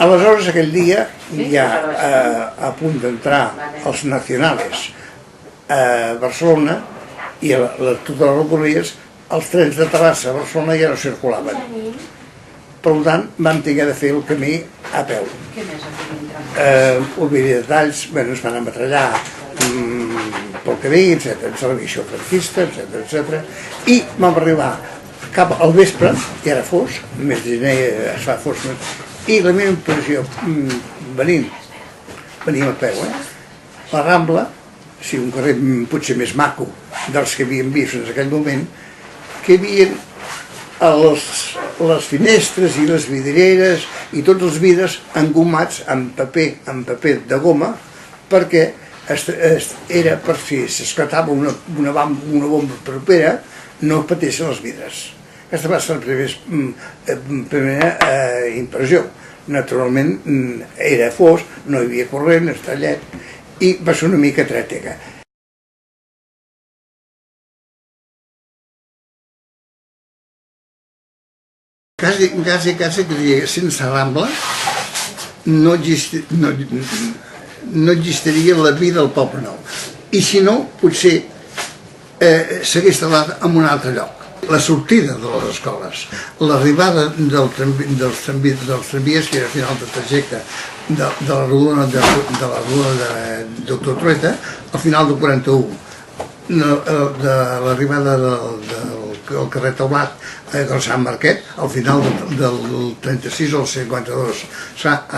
Aleshores, aquell dia, ja a punt d'entrar els nacionals a Barcelona i a totes les rodalies, els trens de Terrassa a Barcelona ja no circulaven. Per tant, vam haver de fer el camí a peu. Obrir detalls, es van ametrallar pel camí, etc. Ens va dir això franquista, etc. I vam arribar cap al vespre, i era fosc, el mes de gener es fa fosc, i la meva impressió, venim a peu, la Rambla, un carrer potser més maco dels que havíem vist en aquell moment, que hi havia les finestres i les vidrieres i tots els vidres engomats amb paper de goma, perquè era per si s'esclatava una bomba propera, no pateixen els vidres. Aquesta va ser la primera impressió. Naturalment era fosc, no hi havia corrent, està llet, i va ser una mica trètega. Quasi que diria que sense Rambla no existiria la vida al Poble Nou. I si no, potser s'hagués instal·lat en un altre lloc. La sortida de les escoles, l'arribada dels tramvies, que era al final del trajecte de la rodona de Doctor Trueta, al final del 41, de l'arribada del carrer Taulat del Sant Marquet, al final del 36 al 52.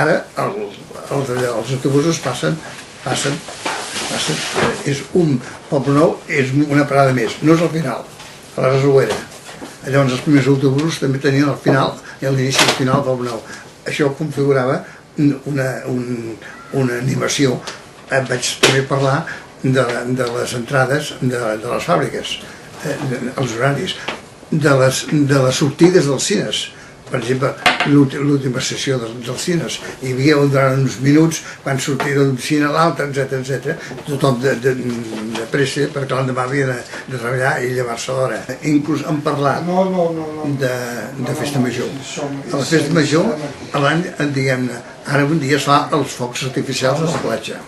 Ara els autobusos passen, és un Poble Nou, és una parada més, no és al final, a la Resolera. Llavors els primers autobusos també tenien al final, a l'inici i al final del Poble Nou. Això configurava una animació. Vaig també parlar de les entrades de les fàbriques, els horaris, de les sortides dels cines. Per exemple, l'última sessió dels cines, hi havia durant uns minuts quan sortia d'un cine a l'altre, etc. Tothom de pressa, perquè l'endemà havia de treballar i llevar-se d'hora. Inclús hem parlat de festa major. A la festa major, l'any, diguem-ne, ara un dia es fa els focs artificials a la platja,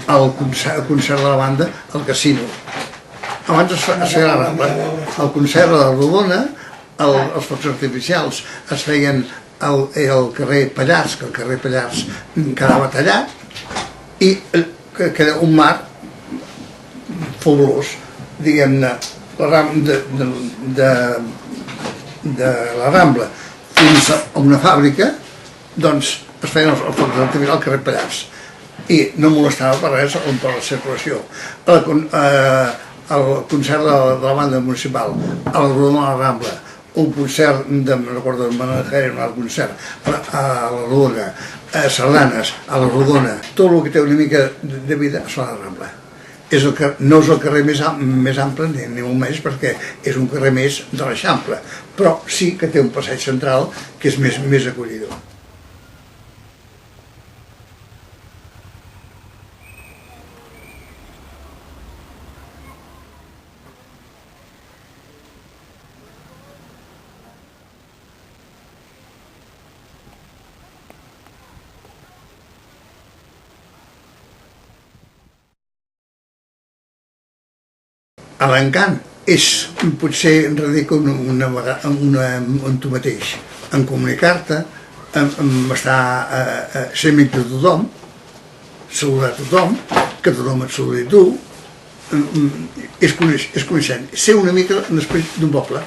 el concert de la banda al casino. Abans es feia la Rambla, el concert de la Rodona, els focs artificials es feien al carrer Pallars, que el carrer Pallars quedava tallat, i queda un mar fabulós, diguem-ne, de la Rambla fins a una fàbrica, doncs es feien els focs artificials al carrer Pallars, i no molestava per res per la circulació. El concert de la banda municipal, a la Rodona de la Rambla, un concert, no recordo, de Manajera, un altre concert, a la Rodona, a sardanes, a la Rodona, tot el que té una mica de vida es fa a la Rambla. No és el carrer més ample, ni molt més, perquè és un carrer més de l'Eixample, però sí que té un passeig central que és més acollidor. L'encant és, potser radica en tu mateix, en comunicar-te, en estar ser amic de tothom, saludar tothom, que tothom et saludi tu, és coneixent, ser una mica l'esperit d'un poble.